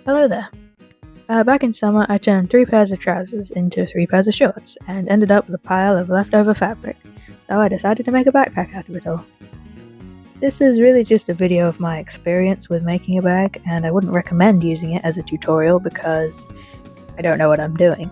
Hello there. Back in summer, I turned 3 pairs of trousers into 3 pairs of shorts, and ended up with a pile of leftover fabric, so I decided to make a backpack out of it all. This is really just a video of my experience with making a bag, and I wouldn't recommend using it as a tutorial because I don't know what I'm doing.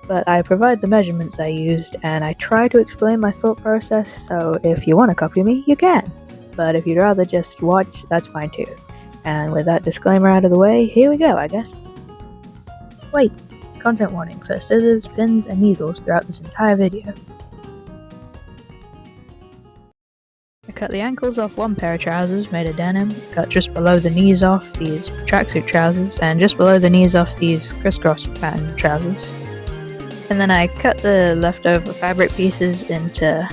But I provide the measurements I used, and I try to explain my thought process, so if you want to copy me, you can. But if you'd rather just watch, that's fine too. And with that disclaimer out of the way, here we go, I guess. Wait, content warning for scissors, pins, and needles throughout this entire video. I cut the ankles off one pair of trousers made of denim, cut just below the knees off these tracksuit trousers, and just below the knees off these crisscross pattern trousers. And then I cut the leftover fabric pieces into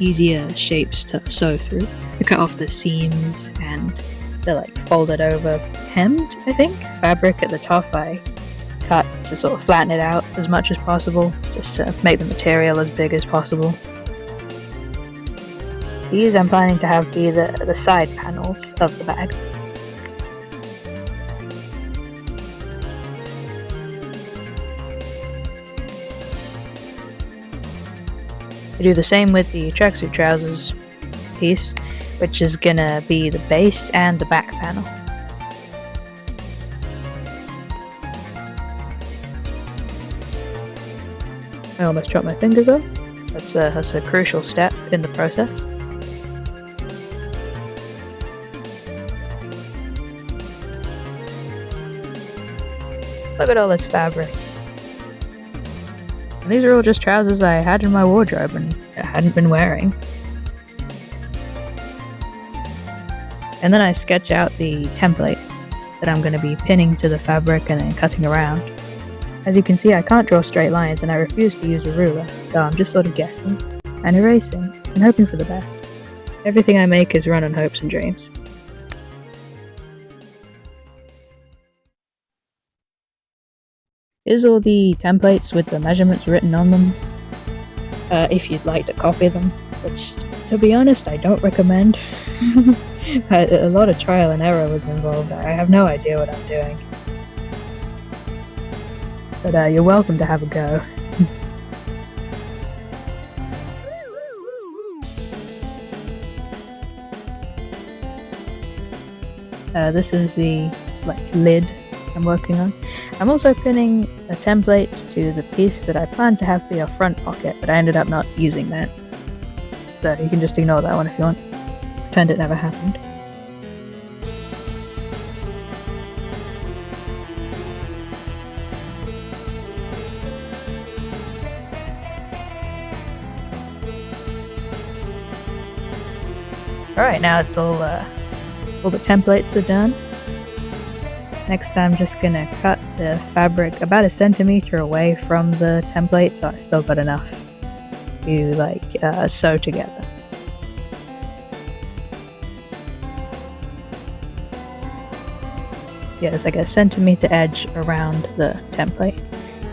easier shapes to sew through. I cut off the seams and the folded over hemmed, I think, fabric at the top. I cut to sort of flatten it out as much as possible, just to make the material as big as possible. These I'm planning to have be the side panels of the bag. I do the same with the tracksuit trousers piece, which is gonna be the base and the back panel. I almost chopped my fingers off. That's a crucial step in the process. Look at all this fabric. And these are all just trousers I had in my wardrobe and I hadn't been wearing. And then I sketch out the templates that I'm going to be pinning to the fabric and then cutting around. As you can see, I can't draw straight lines and I refuse to use a ruler, so I'm just sort of guessing and erasing and hoping for the best. Everything I make is run on hopes and dreams. Here's all the templates with the measurements written on them, if you'd like to copy them, which, to be honest, I don't recommend. A lot of trial and error was involved. I have no idea what I'm doing. But you're welcome to have a go. This is the lid I'm working on. I'm also pinning a template to the piece that I planned to have be a front pocket, but I ended up not using that. So you can just ignore that one if you want. Pretend it never happened. Alright, now it's all the templates are done. Next I'm just gonna cut the fabric about 1 centimeter away from the template, so I've still got enough to sew together. Yeah, there's like a centimeter edge around the template.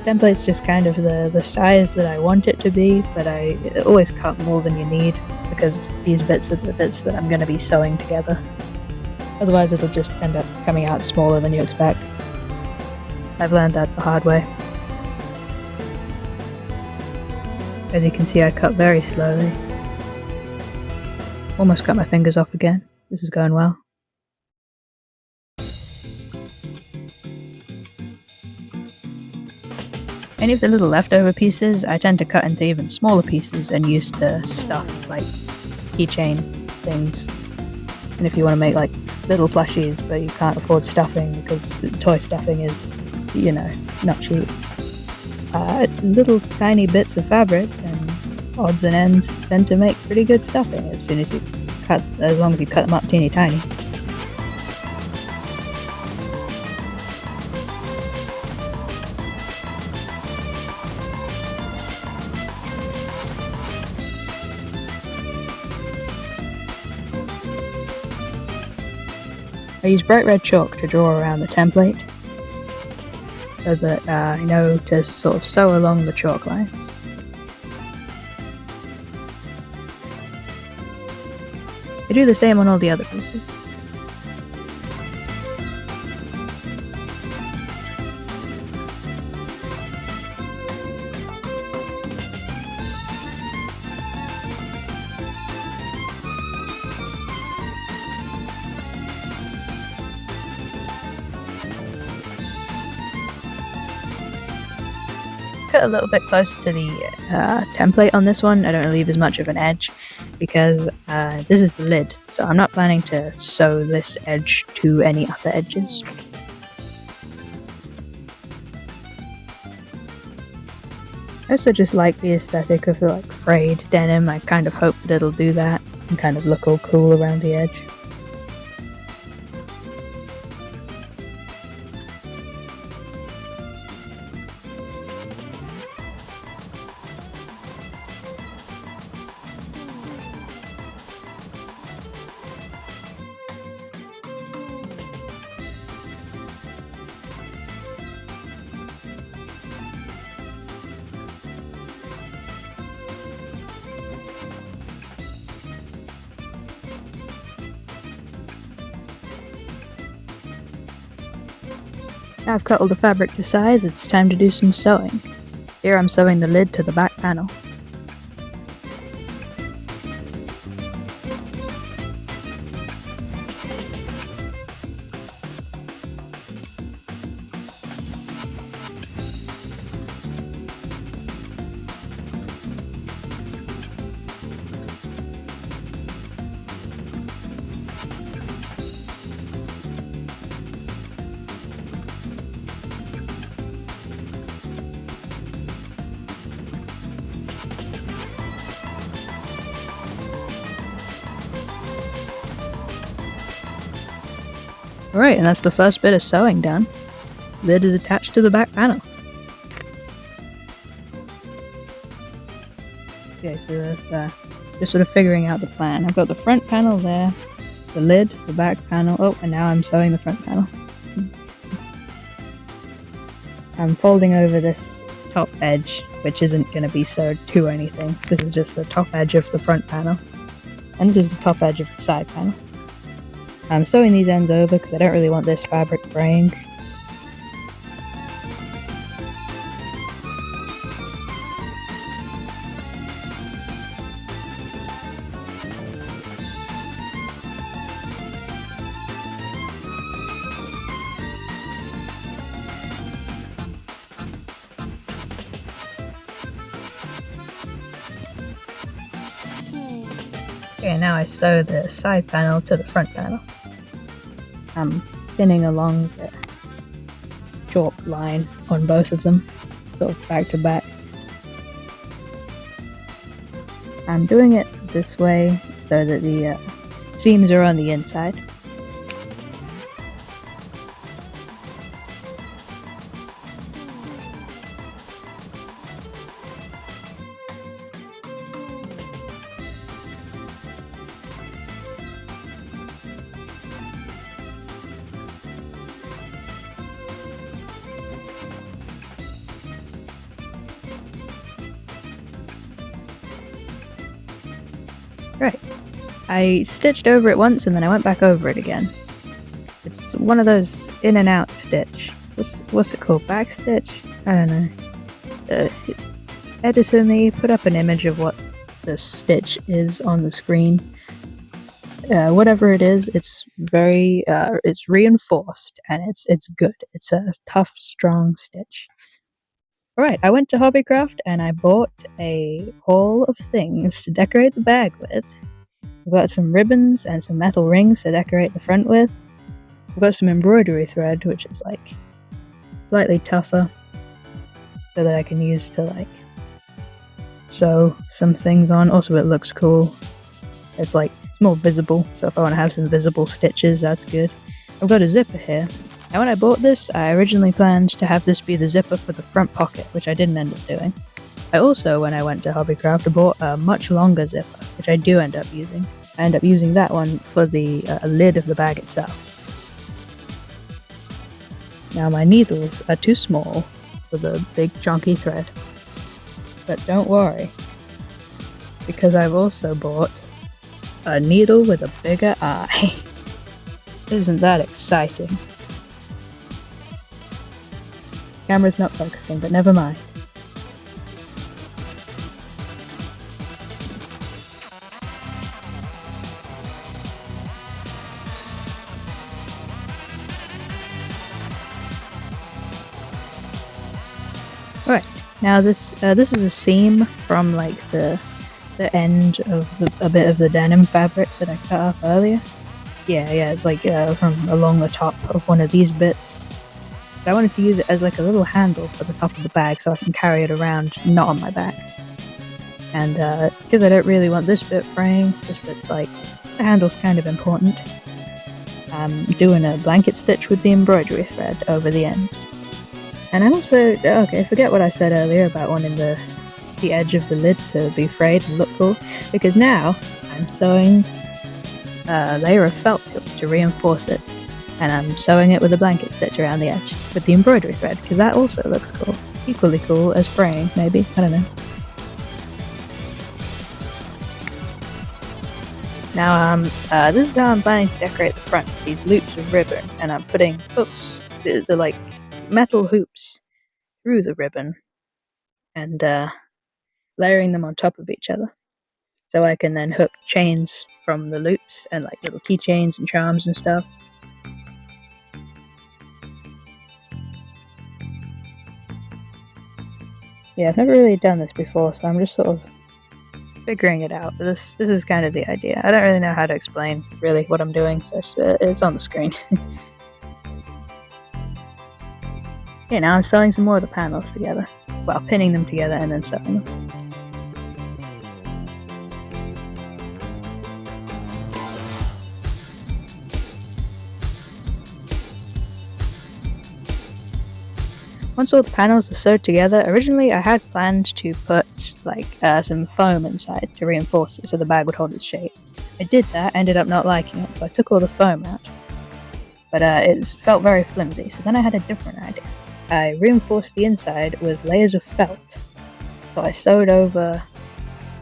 Template's just kind of the size that I want it to be, but I always cut more than you need because these bits are the bits that I'm going to be sewing together. Otherwise it'll just end up coming out smaller than you expect. I've learned that the hard way. As you can see, I cut very slowly. Almost cut my fingers off again. This is going well. Any of the little leftover pieces I tend to cut into even smaller pieces and use to stuff like keychain things. And if you want to make little plushies but you can't afford stuffing because toy stuffing is, not cheap. Little tiny bits of fabric and odds and ends tend to make pretty good stuffing as long as you cut them up teeny tiny. I use bright red chalk to draw around the template, so that I know to sort of sew along the chalk lines. I do the same on all the other pieces. cut a little bit closer to the template on this one. I don't leave as much of an edge because this is the lid, so I'm not planning to sew this edge to any other edges. I also just like the aesthetic of the frayed denim. I kind of hope that it'll do that and kind of look all cool around the edge. Now I've cut all the fabric to size, it's time to do some sewing. Here I'm sewing the lid to the back panel. Alright, and that's the first bit of sewing done. Lid is attached to the back panel. Okay, so that's just sort of figuring out the plan. I've got the front panel there, the lid, the back panel, oh, and now I'm sewing the front panel. I'm folding over this top edge, which isn't going to be sewed to anything. This is just the top edge of the front panel, and this is the top edge of the side panel. I'm sewing these ends over because I don't really want this fabric fraying. Okay, now I sew the side panel to the front panel. I'm pinning along the chalk line on both of them, sort of back to back. I'm doing it this way so that the seams are on the inside. Right. I stitched over it once and then I went back over it again. It's one of those in and out stitch. What's it called? Back stitch? I don't know. Editor me put up an image of what the stitch is on the screen. Whatever it is, it's very it's reinforced and it's good. It's a tough, strong stitch. Alright, I went to Hobbycraft and I bought a haul of things to decorate the bag with. I've got some ribbons and some metal rings to decorate the front with. I've got some embroidery thread, which is slightly tougher, so that I can use to sew some things on. Also, it looks cool. It's more visible, so if I want to have some visible stitches, that's good. I've got a zipper here. Now when I bought this, I originally planned to have this be the zipper for the front pocket, which I didn't end up doing. I also, when I went to Hobbycraft, bought a much longer zipper, which I do end up using. I end up using that one for the lid of the bag itself. Now my needles are too small for the big chunky thread. But don't worry, because I've also bought a needle with a bigger eye. Isn't that exciting? Camera's not focusing, but never mind. Alright, Now this is a seam from like the end of a bit of the denim fabric that I cut off earlier. Yeah, it's like from along the top of one of these bits. But I wanted to use it as like a little handle for the top of the bag so I can carry it around not on my back. And because I don't really want this bit fraying, this bit's like, the handle's kind of important. I'm doing a blanket stitch with the embroidery thread over the ends. And I'm also, okay, forget what I said earlier about wanting the edge of the lid to be frayed and look cool, because now I'm sewing a layer of felt to reinforce it, and I'm sewing it with a blanket stitch around the edge with the embroidery thread, because that also looks cool. Equally cool as fraying, maybe, I don't know. Now, this is how I'm planning to decorate the front, these loops of ribbon, and I'm putting hooks, the like metal hoops, through the ribbon, and layering them on top of each other. So I can then hook chains from the loops, and like little keychains and charms and stuff. Yeah, I've never really done this before, so I'm just sort of figuring it out. This is kind of the idea. I don't really know how to explain really what I'm doing, so it's on the screen. Okay, now I'm sewing some more of the panels together. Well, pinning them together and then sewing them. Once all the panels are sewed together, originally I had planned to put like some foam inside to reinforce it so the bag would hold its shape. I did that, ended up not liking it, so I took all the foam out. But it felt very flimsy, so then I had a different idea. I reinforced the inside with layers of felt. So I sewed over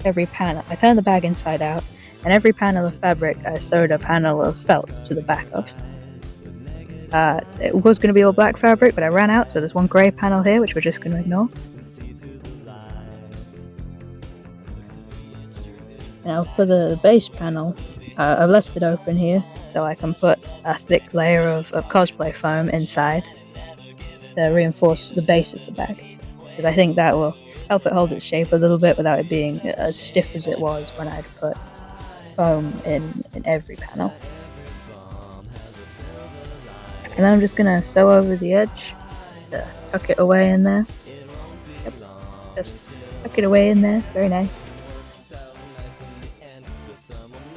every panel. I turned the bag inside out, and every panel of fabric I sewed a panel of felt to the back of. It was going to be all black fabric, but I ran out, so there's one grey panel here, which we're just going to ignore. Now for the base panel, I've left it open here, so I can put a thick layer of cosplay foam inside to reinforce the base of the bag, because I think that will help it hold its shape a little bit without it being as stiff as it was when I'd put foam in every panel. And then I'm just going to sew over the edge to tuck it away in there. Yep, just tuck it away in there, very nice.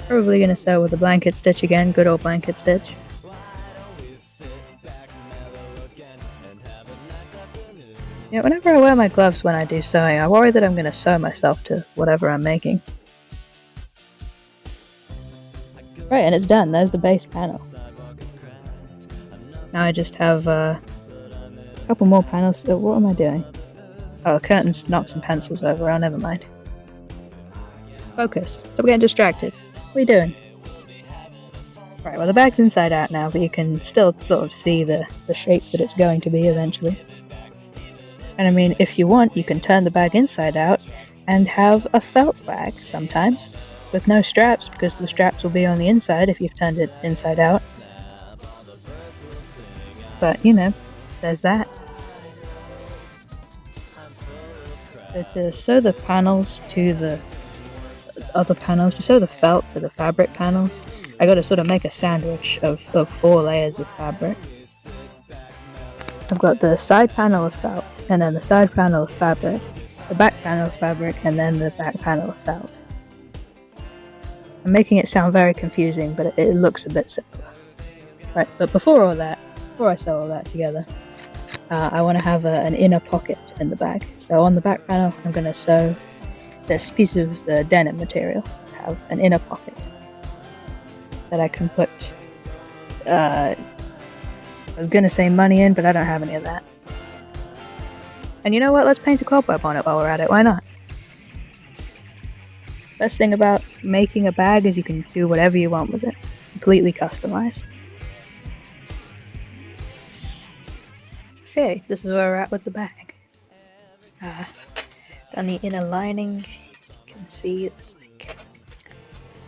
Probably going to sew with a blanket stitch again, good old blanket stitch. Yeah, whenever I wear my gloves when I do sewing, I worry that I'm going to sew myself to whatever I'm making. Right, and it's done, there's the base panel. Now I just have a couple more panels. What am I doing? Oh, curtains knocked some pencils over. Oh, never mind. Focus. Stop getting distracted. What are you doing? Right, well the bag's inside out now, but you can still sort of see the shape that it's going to be eventually. And I mean, if you want, you can turn the bag inside out and have a felt bag sometimes, with no straps, because the straps will be on the inside if you've turned it inside out. But, you know, there's that. So to sew the panels to the other panels, to sew the felt to the fabric panels, I gotta sort of make a sandwich of 4 layers of fabric. I've got the side panel of felt, and then the side panel of fabric, the back panel of fabric, and then the back panel of felt. I'm making it sound very confusing, but it looks a bit simpler. Right, but before I sew all that together, I want to have an inner pocket in the bag. So on the back panel, I'm going to sew this piece of the denim material to have an inner pocket that I can put, I was going to say money in, but I don't have any of that. And you know what, let's paint a cobweb on it while we're at it, why not? Best thing about making a bag is you can do whatever you want with it, completely customized. Okay, this is where we're at with the bag. Done the inner lining. You can see it's like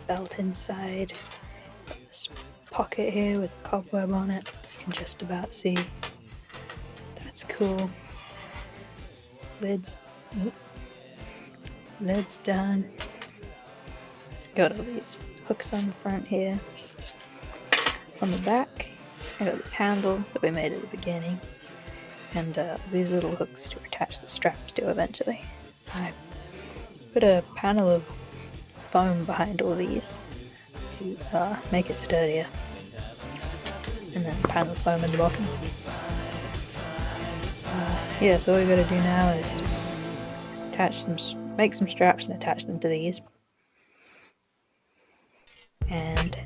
felt inside. Got this pocket here with a cobweb on it. You can just about see. That's cool. Lid's Oop. Lid's done. Got all these hooks on the front here. On the back, I got this handle that we made at the beginning, and these little hooks to attach the straps to eventually. I put a panel of foam behind all these to make it sturdier, and then a panel of foam in the bottom. Yeah, so all we gotta do now is make some straps and attach them to these. And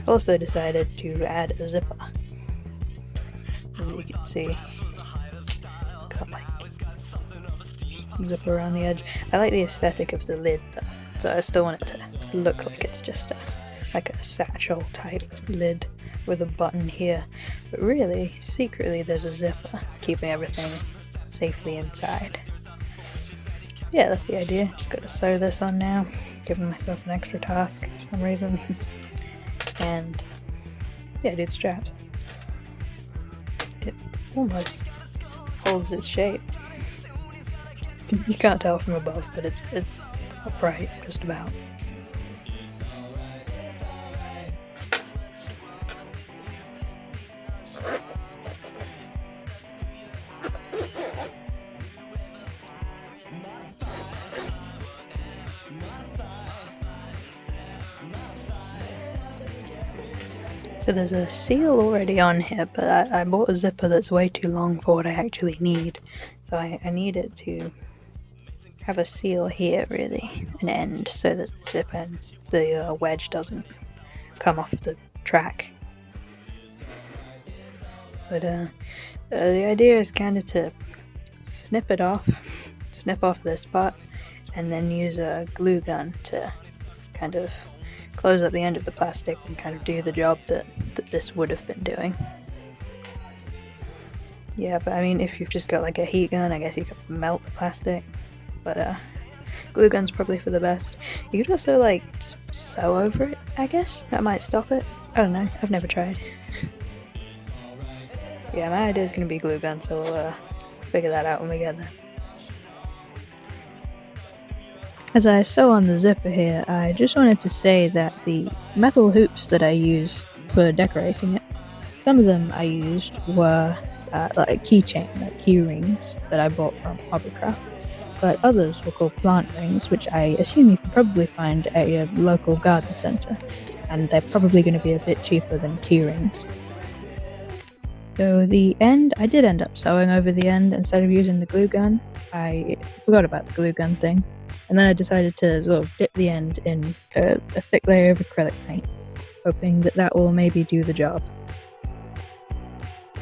also decided to add a zipper. As you can see, got like zipper around the edge. I like the aesthetic of the lid though, so I still want it to look like it's just like a satchel type lid with a button here, but really, secretly there's a zipper keeping everything safely inside. Yeah, that's the idea. Just gotta sew this on now, giving myself an extra task for some reason. And yeah, do the straps. It almost holds its shape. You can't tell from above, but it's upright, just about. So there's a seal already on here, but I bought a zipper that's way too long for what I actually need. So I need it to have a seal here, really, an end, so that the zipper and the wedge doesn't come off the track. But the idea is kind of to snip off this part, and then use a glue gun to kind of close up the end of the plastic and kind of do the job that this would have been doing. Yeah, but I mean, if you've just got like a heat gun, I guess you could melt the plastic, but glue gun's probably for the best. You could also like just sew over it, I guess. That might stop it. I don't know, I've never tried. Yeah, my idea is going to be glue gun, so we'll figure that out when we get there. As I sew on the zipper here, I just wanted to say that the metal hoops that I use for decorating it, some of them I used were like keychain, like key rings that I bought from Hobbycraft, but others were called plant rings, which I assume you can probably find at your local garden centre, and they're probably going to be a bit cheaper than key rings. So the end, I did end up sewing over the end instead of using the glue gun. I forgot about the glue gun thing. And then I decided to sort of dip the end in a thick layer of acrylic paint, hoping that will maybe do the job.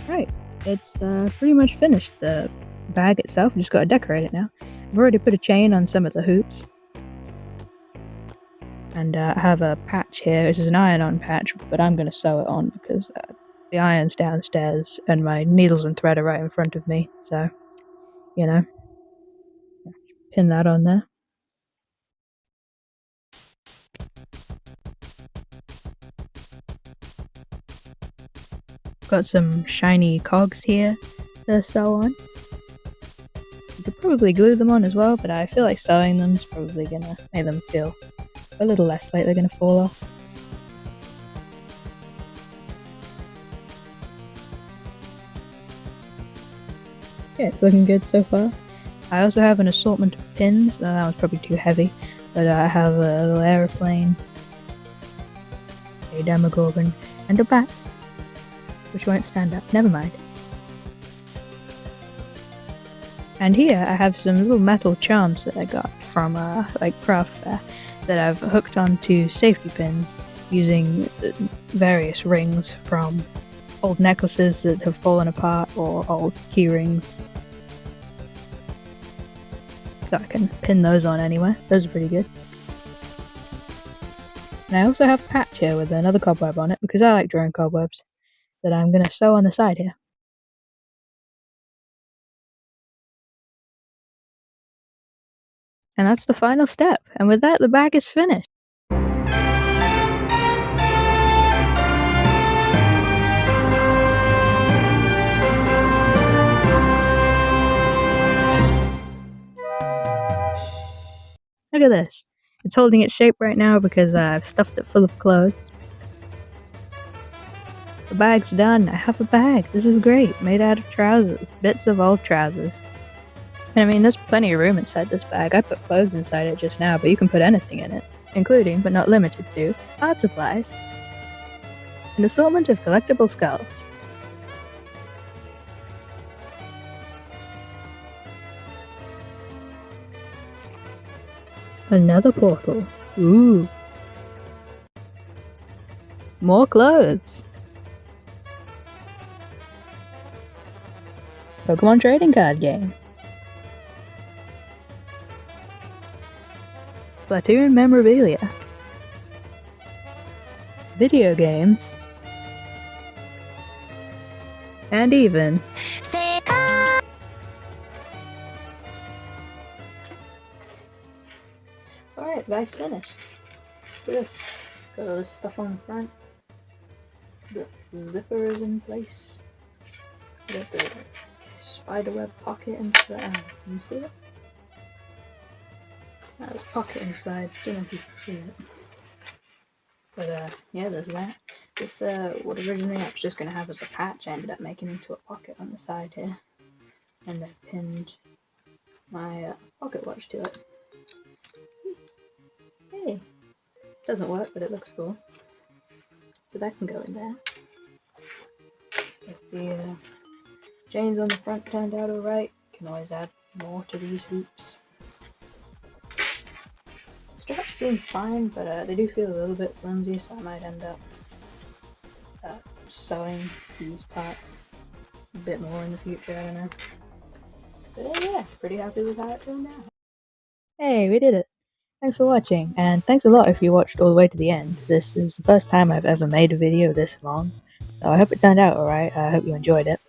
Right, it's pretty much finished. The bag itself, I just got to decorate it now. I've already put a chain on some of the hoops. And I have a patch here, which is an iron-on patch, but I'm going to sew it on because the iron's downstairs and my needles and thread are right in front of me, so, you know, pin that on there. Got some shiny cogs here to sew on. You could probably glue them on as well, but I feel like sewing them is probably gonna make them feel a little less like they're gonna fall off. Yeah, it's looking good so far. I also have an assortment of pins. That was probably too heavy, but I have a little aeroplane, a demogorgon, and a bat, which won't stand up. Never mind. And here I have some little metal charms that I got from like craft fair that I've hooked onto safety pins using various rings from old necklaces that have fallen apart or old key rings. So I can pin those on anywhere. Those are pretty good. And I also have a patch here with another cobweb on it because I like drawing cobwebs that I'm going to sew on the side here. And that's the final step. And with that, the bag is finished. Look at this. It's holding its shape right now because I've stuffed it full of clothes. The bag's done. I have a bag. This is great. Made out of trousers. Bits of old trousers. And I mean, there's plenty of room inside this bag. I put clothes inside it just now, but you can put anything in it, including, but not limited to, art supplies. An assortment of collectible skulls. Another portal. Ooh. More clothes. Pokemon trading card game. Platoon memorabilia. Video games. And even alright, bag's finished. Look at this. Got all this stuff on the front. The zipper is in place. Got the spiderweb pocket inside. Can you see it? There's a pocket inside. Don't know if you can see it. But yeah, there's that. This what originally I was just gonna have as a patch, I ended up making into a pocket on the side here, and I pinned my pocket watch to it. Hey, doesn't work, but it looks cool. So that can go in there. If the chains on the front turned out alright, can always add more to these hoops. Straps seem fine, but they do feel a little bit flimsy, so I might end up sewing these parts a bit more in the future, I don't know. But yeah, pretty happy with how it turned out. Hey, we did it! Thanks for watching, and thanks a lot if you watched all the way to the end. This is the first time I've ever made a video this long, so I hope it turned out alright. I hope you enjoyed it.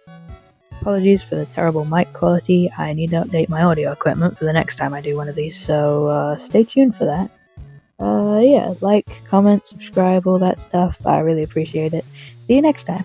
Apologies for the terrible mic quality. I need to update my audio equipment for the next time I do one of these, so stay tuned for that. Yeah, like, comment, subscribe, all that stuff. I really appreciate it. See you next time.